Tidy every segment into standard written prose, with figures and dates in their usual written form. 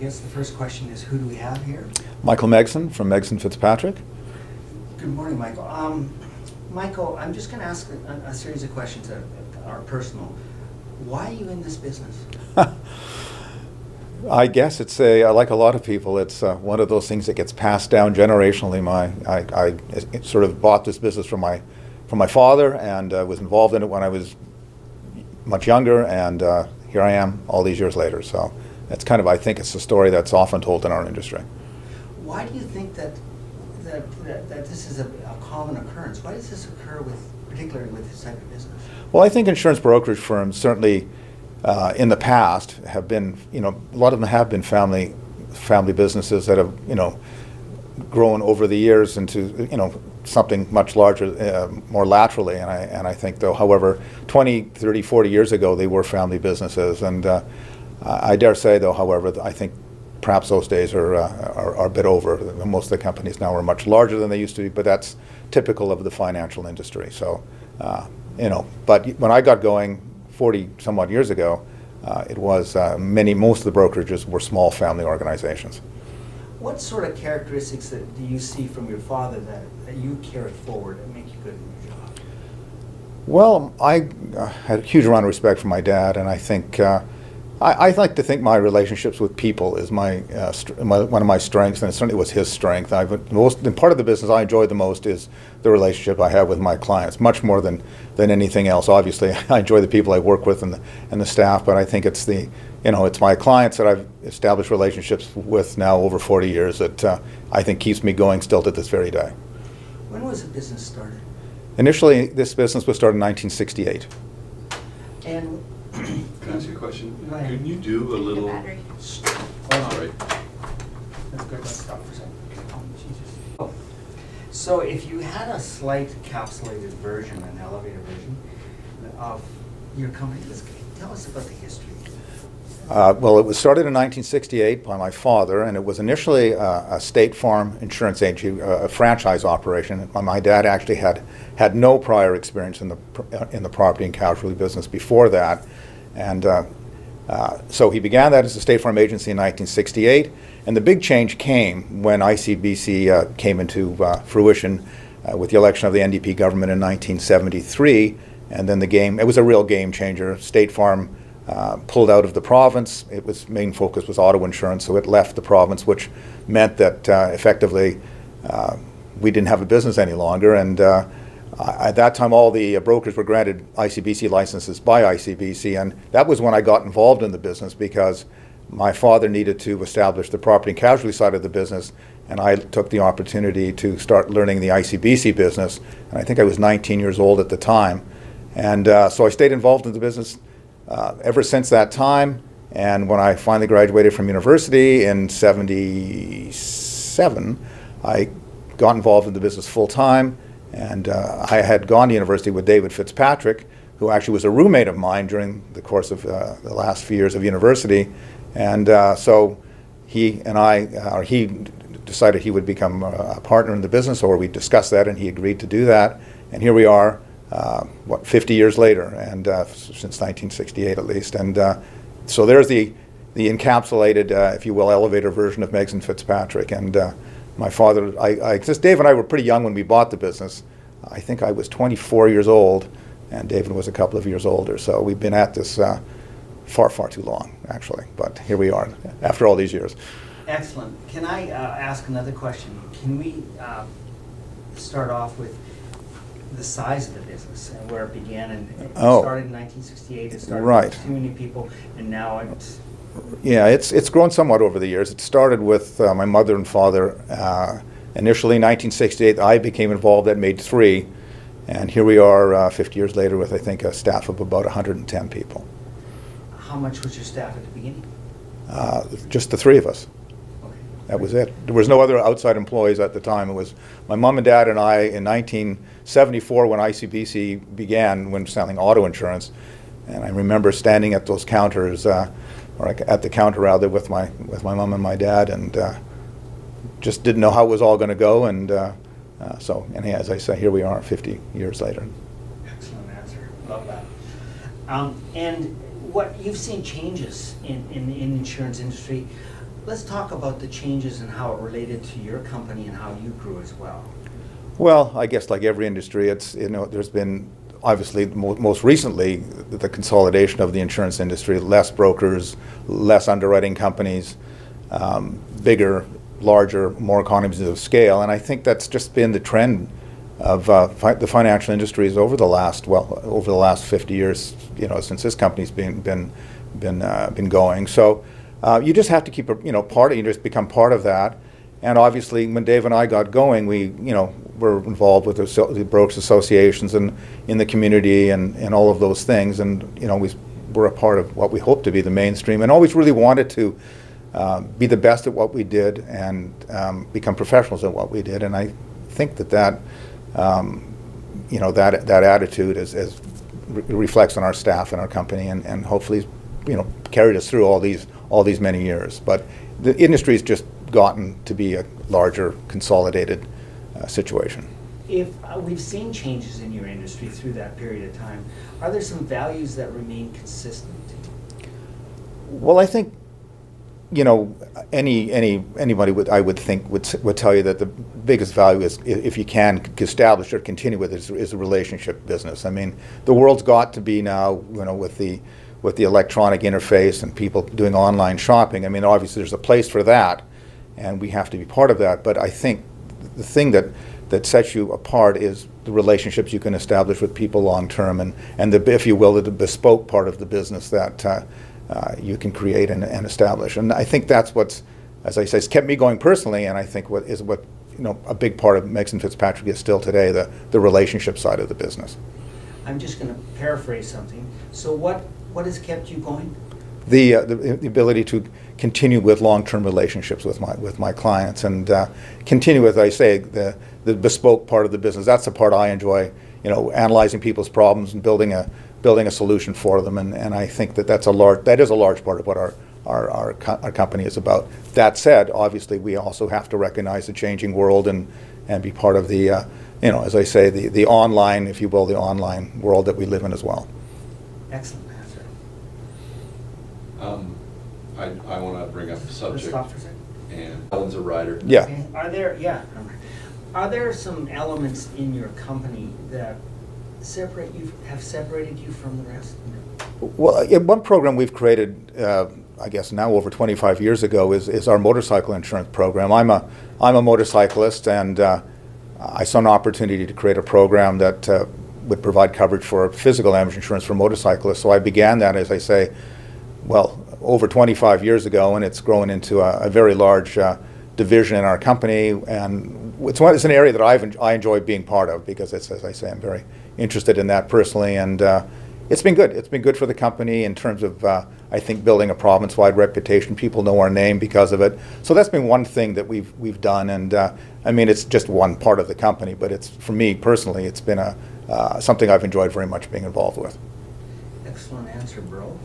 guess the first question is, who do we have here? Michael Megson from Megson Fitzpatrick. Good morning, Michael. Michael, I'm just going to ask a series of questions that are personal. Why are you in this business? I guess it's like a lot of people, it's one of those things that gets passed down generationally. I sort of bought this business from my father, and was involved in it when I was much younger, and here I am all these years later. So it's kind of, I think it's a story that's often told in our industry. Why do you think that this is a common occurrence? Why does this occur particularly with this type of business? Well, I think insurance brokerage firms certainly in the past have been, a lot of them have been family businesses that have, grown over the years into, something much larger, more laterally. And I think, though, however, 20, 30, 40 years ago, they were family businesses. And I dare say, though, however, I think perhaps those days are a bit over. Most of the companies now are much larger than they used to be, but that's typical of the financial industry. So, but when I got going 40 some odd years ago, it was most of the brokerages were small family organizations. What sort of characteristics do you see from your father that you carry forward and make you good in your job? Well, I had a huge amount of respect for my dad, and I think I like to think my relationships with people is one of my strengths, and it certainly was his strength. The part of the business I enjoy the most is the relationship I have with my clients, much more than anything else. Obviously, I enjoy the people I work with and the staff, but I think it's it's my clients that I've established relationships with now over 40 years that I think keeps me going still to this very day. When was the business started? Initially, this business was started in 1968. And Can I ask you a question? Go ahead. Can you do a little? battery. All right. That's good. Let's stop for a second. Oh, Jesus. Oh. So if you had a slight encapsulated version, an elevator version of your company, tell us about the history. Well, it was started in 1968 by my father, and it was initially a State Farm insurance agency, a franchise operation. My dad actually had no prior experience in the property and casualty business before that, and so he began that as a State Farm agency in 1968. And the big change came when ICBC came into fruition with the election of the NDP government in 1973, and then it was a real game changer. State Farm pulled out of the province. Its main focus was auto insurance, so it left the province, which meant that effectively we didn't have a business any longer. And at that time, all the brokers were granted ICBC licenses by ICBC, and that was when I got involved in the business because my father needed to establish the property and casualty side of the business, and I took the opportunity to start learning the ICBC business. And I think I was 19 years old at the time, and so I stayed involved in the business ever since that time. And when I finally graduated from university in '77, I got involved in the business full time. And I had gone to university with David Fitzpatrick, who actually was a roommate of mine during the course of the last few years of university. And so he decided he would become a partner in the business, or we discussed that, and he agreed to do that. And here we are, 50 years later, and since 1968 at least. And so there's the encapsulated, if you will, elevator version of Megson Fitzpatrick. And my father, Dave and I were pretty young when we bought the business. I think I was 24 years old, and David was a couple of years older. So we've been at this far, far too long, actually. But here we are, after all these years. Excellent. Can I ask another question? Can we start off with the size of the business and where it began? And it started in 1968. It started with too many people, and now it's... Yeah, it's grown somewhat over the years. It started with my mother and father. Initially, in 1968, I became involved at Made 3, and here we are 50 years later with, I think, a staff of about 110 people. How much was your staff at the beginning? Just the three of us. Okay. That was it. There was no other outside employees at the time. It was my mom and dad and I in 1974 when ICBC began, when selling auto insurance. And I remember standing at those counters, or at the counter rather, with my mom and my dad, and just didn't know how it was all going to go. And and as I say, here we are 50 years later. Excellent answer. Love that. And what you've seen changes in the insurance industry. let's talk about the changes and how it related to your company and how you grew as well. Well, I guess like every industry, it's, there's been obviously most recently the consolidation of the insurance industry, less brokers, less underwriting companies, bigger, larger, more economies of scale, and I think that's just been the trend of the financial industries over the last 50 years, since this company's been going. So you just have to keep you just become part of that. And obviously, when Dave and I got going, we were involved with the brokers associations and in the community and all of those things, and we were a part of what we hoped to be the mainstream, and always really wanted to be the best at what we did and become professionals at what we did. And I think that attitude reflects on our staff and our company, and hopefully carried us through all these many years. But the industry's just gotten to be a larger, consolidated situation. If we've seen changes in your industry through that period of time, are there some values that remain consistent? Well, I think anybody I would think would tell you that the biggest value is, if you can establish or continue with it, is a relationship business. I mean, the world's got to be now, with the electronic interface and people doing online shopping. I mean, obviously there's a place for that, and we have to be part of that. But I think the thing that sets you apart is the relationships you can establish with people long term, and the, if you will, the bespoke part of the business that you can create and establish. And I think that's what's, as I say, it's kept me going personally, and I think what a big part of Megson Fitzpatrick is still today, the relationship side of the business. I'm just going to paraphrase something. So what has kept you going? The ability to continue with long-term relationships with my clients, and continue, as I say, the bespoke part of the business. That's the part I enjoy. Analyzing people's problems and building a solution for them. And I think that is a large part of what our company is about. That said, obviously we also have to recognize the changing world and be part of the as I say, the online, if you will, the online world that we live in as well. Excellent answer. I want to bring up the Let's subject. stop for a second. And Alan's a writer. Yeah. Okay. Are there some elements in your company that have separated you from the rest? Well, one program we've created, I guess now over 25 years ago, is our motorcycle insurance program. I'm a motorcyclist, and I saw an opportunity to create a program that would provide coverage for physical damage insurance for motorcyclists. So I began that, as I say, over 25 years ago, and it's grown into a very large division in our company. And it's an area that I enjoy being part of, because it's, as I say, I'm very interested in that personally, and it's been good. It's been good for the company in terms of, I think, building a province-wide reputation. People know our name because of it. So that's been one thing that we've done, and I mean, it's just one part of the company, but it's, for me personally, it's been something I've enjoyed very much being involved with. Excellent answer, bro.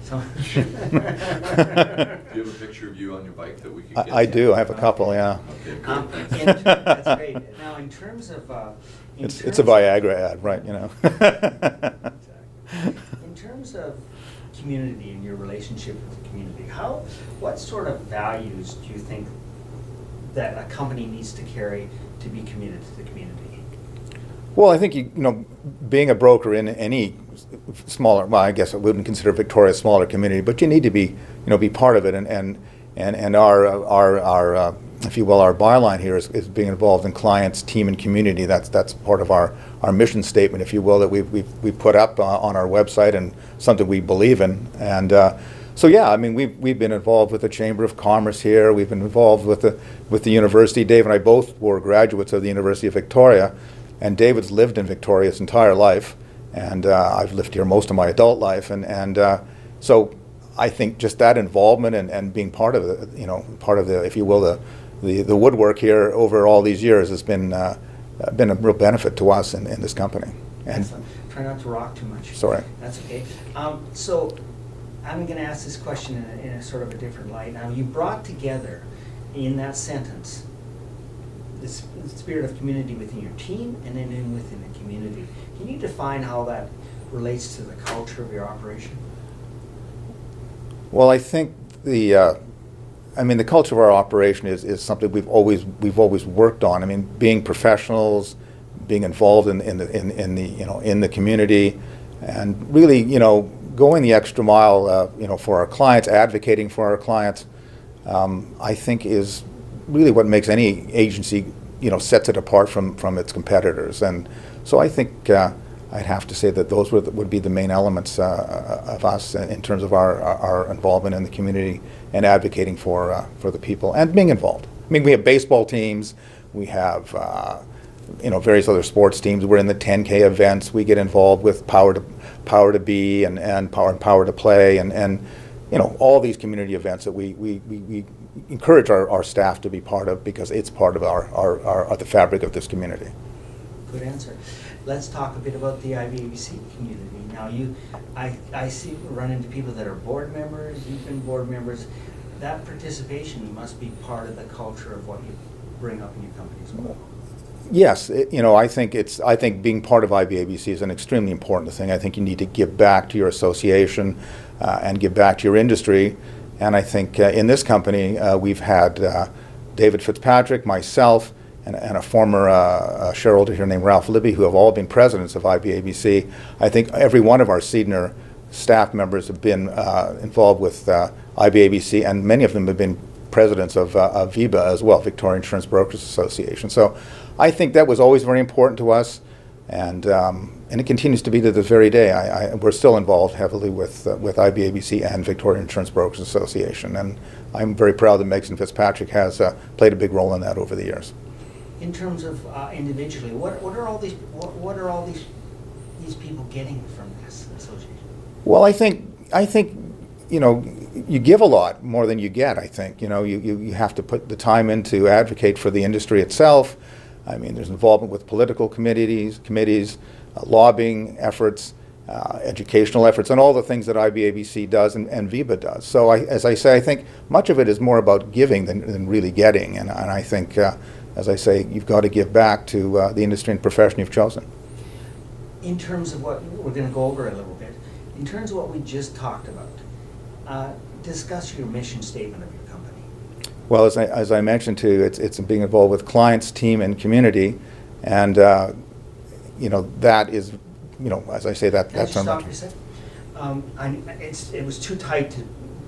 So Do you have a picture of you on your bike that we could get? I do. I have a couple. Yeah. Okay, great. Thanks. That's great. Now, in terms of It's a Viagra ad, right? In terms of community and your relationship with the community, what sort of values do you think that a company needs to carry to be committed to the community? Well, I think being a broker in any smaller, well, I guess I wouldn't consider Victoria a smaller community, but you need to be part of it, and our if you will, our byline here is being involved in clients, team, and community. That's part of our mission statement, if you will, that we put up on our website, and something we believe in. And so yeah, I mean, we've been involved with the Chamber of Commerce here. We've been involved with the university. Dave and I both were graduates of the University of Victoria, and David's lived in Victoria his entire life, and I've lived here most of my adult life, and so I think just that involvement and being part of the, if you will, the woodwork here over all these years has been a real benefit to us in this company. And Excellent. Try not to rock too much. Sorry. That's okay. So I'm going to ask this question in a sort of a different light. Now, you brought together in that sentence the spirit of community within your team and then within the community. Can you define how that relates to the culture of your operation? Well, I think the I mean, the culture of our operation is something we've always worked on. I mean, being professionals, being involved in the community, and really, going the extra mile, for our clients, advocating for our clients. I think is really what makes any agency, sets it apart from its competitors. And so I think I'd have to say that those would be the main elements of us in terms of our involvement in the community and advocating for the people and being involved. I mean, we have baseball teams, we have various other sports teams. We're in the 10K events. We get involved with Power to Be and Power to Play and all these community events that we encourage our staff to be part of because it's part of the fabric of this community. Good answer. Let's talk a bit about the IBABC community. Now, I see run into people that are board members. You've been board members. That participation must be part of the culture of what you bring up in your company as well. Yes, I think being part of IBABC is an extremely important thing. I think you need to give back to your association and give back to your industry. And I think in this company we've had David Fitzpatrick, myself, and a former shareholder here named Ralph Libby, who have all been presidents of IBABC. I think every one of our senior staff members have been involved with IBABC, and many of them have been presidents of VIBA as well, Victoria Insurance Brokers Association. So I think that was always very important to us, and it continues to be to this very day. We're still involved heavily with IBABC and Victoria Insurance Brokers Association, and I'm very proud that Megson Fitzpatrick has played a big role in that over the years. In terms of individually, what are all these people getting from this association? Well, I think you give a lot more than you get. I think you have to put the time in to advocate for the industry itself. I mean, there's involvement with political committees, lobbying efforts, educational efforts, and all the things that IBABC does and VIBA does. So as I say, I think much of it is more about giving than really getting. And I think, as I say, you've got to give back to the industry and profession you've chosen. In terms of what we're going to go over a little bit, in terms of what we just talked about, discuss your mission statement of your company. Well, as I mentioned to you, it's being involved with clients, team, and community, and that is, as I say, that's. Can I just stop for a second? It was too tight to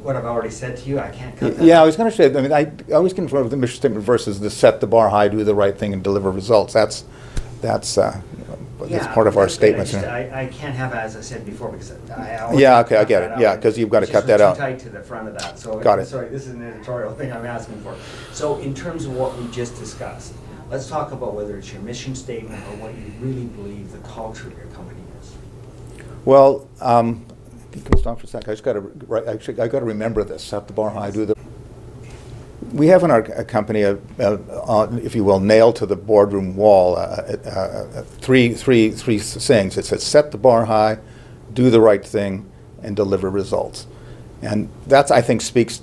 what I've already said to you. I can't cut that. Yeah, I was going to say. I mean, I always confirm with the mission statement versus the set the bar high, do the right thing, and deliver results. That's part of our statements. I can't have, as I said before, because I always. Yeah, okay, I get it. Yeah, because you've got to cut that out. It's too tight to the front of that. So got it. Sorry, this is an editorial thing I'm asking for. So in terms of what we just discussed, let's talk about whether it's your mission statement or what you really believe the culture of your company is. Well, can we stop for a second? I got to remember this. Set the bar high. We have in our company, if you will, nailed to the boardroom wall, three sayings. It says, set the bar high, do the right thing, and deliver results. And that, I think, speaks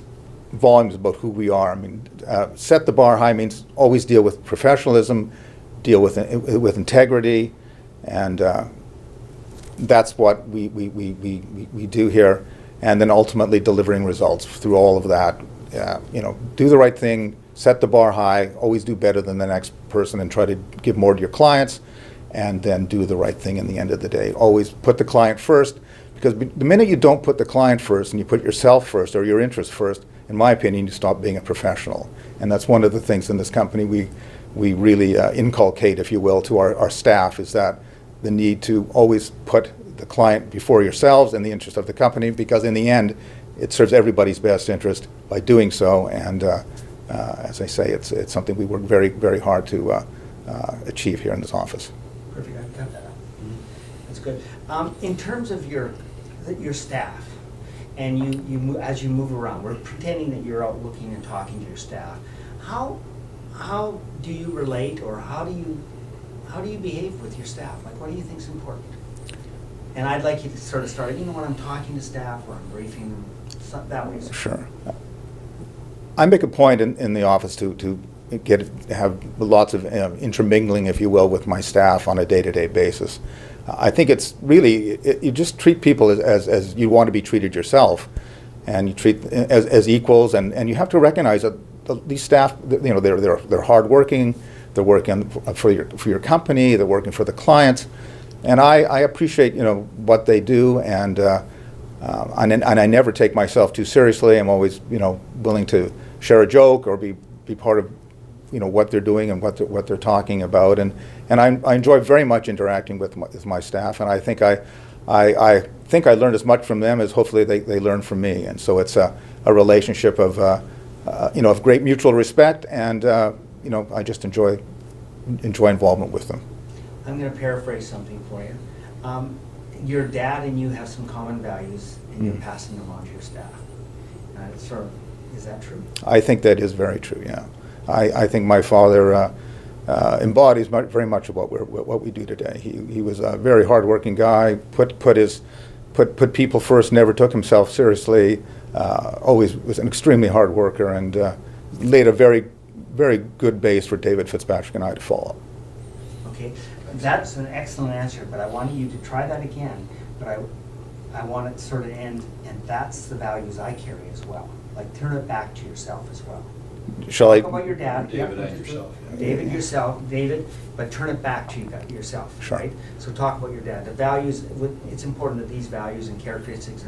volumes about who we are. I mean, set the bar high means always deal with professionalism, deal with integrity, and that's what we do here. And then ultimately delivering results through all of that. Do the right thing, set the bar high, always do better than the next person and try to give more to your clients, and then do the right thing in the end of the day. Always put the client first, because the minute you don't put the client first and you put yourself first or your interests first, in my opinion, you stop being a professional. And that's one of the things in this company we really inculcate, if you will, to our staff, is that the need to always put the client before yourselves and the interest of the company, because in the end, it serves everybody's best interest by doing so, and as I say, it's something we work very, very hard to achieve here in this office. Perfect, I got that out. That's good. In terms of your staff, and you as you move around, we're pretending that you're out looking and talking to your staff. How do you relate, or how do you behave with your staff? Like, what do you think is important? And I'd like you to sort of start, when I'm talking to staff or I'm briefing them, that way. Sure. I make a point in the office to have lots of intermingling, if you will, with my staff on a day-to-day basis. I think it's really, you just treat people as you want to be treated yourself. and you treat as equals, and you have to recognize that these staff, you know, they're hardworking, they're working for your company, they're working for the clients, and I appreciate, you know, what they do, and I never take myself too seriously. I'm always, you know, willing to share a joke or be part of, you know, what they're doing and what they're talking about, and I enjoy very much interacting with my staff, and I think I think I learned as much from them as hopefully they learn from me, and so it's a relationship of you know, of great mutual respect, and you know, I just enjoy involvement with them. I'm going to paraphrase something for you. Your dad and you have some common values, and you're passing them on to your staff. Is that true? I think that is very true. Yeah, I think my father embodies very much of what we do today. He was a very hardworking guy. Put people first. Never took himself seriously. Always was an extremely hard worker, and laid a very good base for David Fitzpatrick and I to follow. Okay, that's an excellent answer, but I wanted you to try that again. But I want it to sort of end, and that's the values I carry as well. Like, turn it back to yourself as well. Shall I? Talk about your dad. David and yourself. David, but turn it back to yourself, Sure. right? So talk about your dad. The values, it's important that these values and characteristics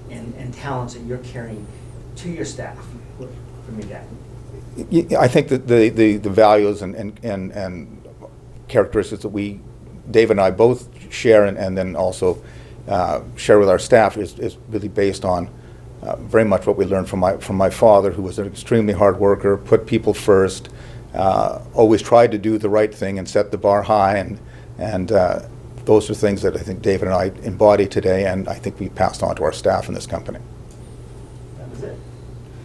and talents that you're carrying to your staff from your dad. I think that the values and characteristics that Dave and I both share, and then also share with our staff is really based on very much what we learned from my father, who was an extremely hard worker, put people first, always tried to do the right thing and set the bar high, and those are things that I think David and I embody today, and I think we passed on to our staff in this company. That was it.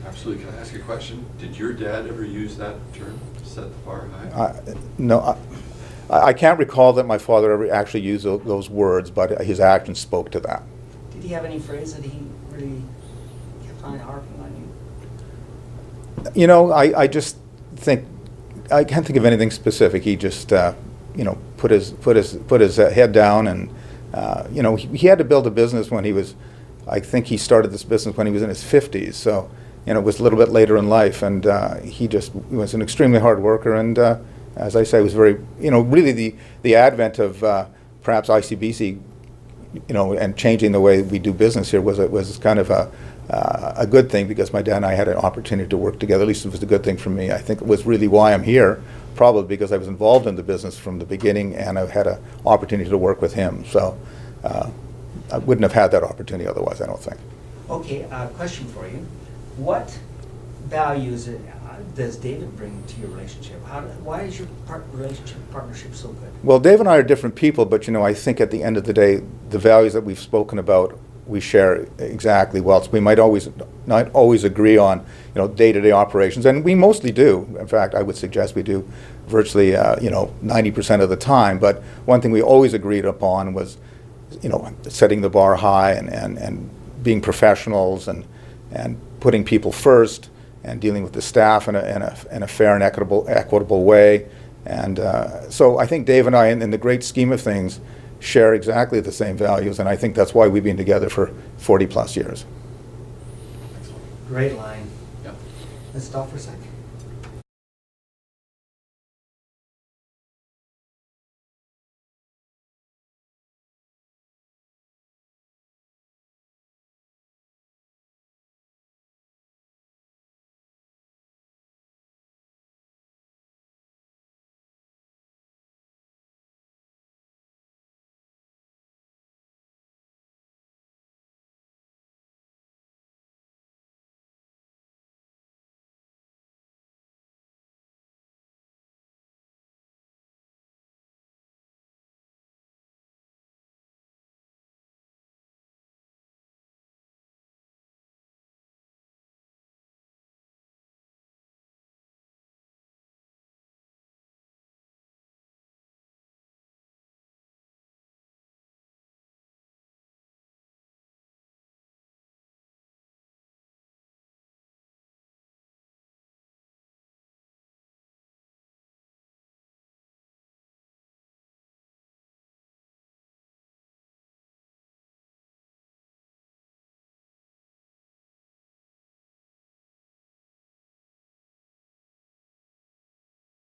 Absolutely. Can I ask a question? Did your dad ever use that term, set the bar high? No, I can't recall that my father ever actually used those words, but his actions spoke to that. Did he have any phrase that he really kept on harping on you? You know, I just think I can't think of anything specific. He just you know, put his head down, and you know, he had to build a business when he was. I think he started this business when he was in his 50s. So, you know, it was a little bit later in life, and he was an extremely hard worker, and as I say, was very, you know, really the advent of perhaps ICBC, you know, and changing the way we do business here was kind of a good thing, because my dad and I had an opportunity to work together. At least it was a good thing for me. I think it was really why I'm here, probably because I was involved in the business from the beginning, and I've had an opportunity to work with him. So I wouldn't have had that opportunity otherwise, I don't think. Okay, question for you. What values does David bring to your relationship? Why is your partnership so good? Well, Dave and I are different people, but you know, I think at the end of the day, the values that we've spoken about, we share exactly. Well, we might not always agree on, you know, day-to-day operations, and we mostly do. In fact, I would suggest we do virtually, you know, 90% of the time. But one thing we always agreed upon was, you know, setting the bar high, and being professionals, and putting people first, and dealing with the staff in a fair and equitable way. And so I think Dave and I, in the great scheme of things, share exactly the same values, and I think that's why we've been together for 40 plus years. Great line. Yeah. Let's stop for a second.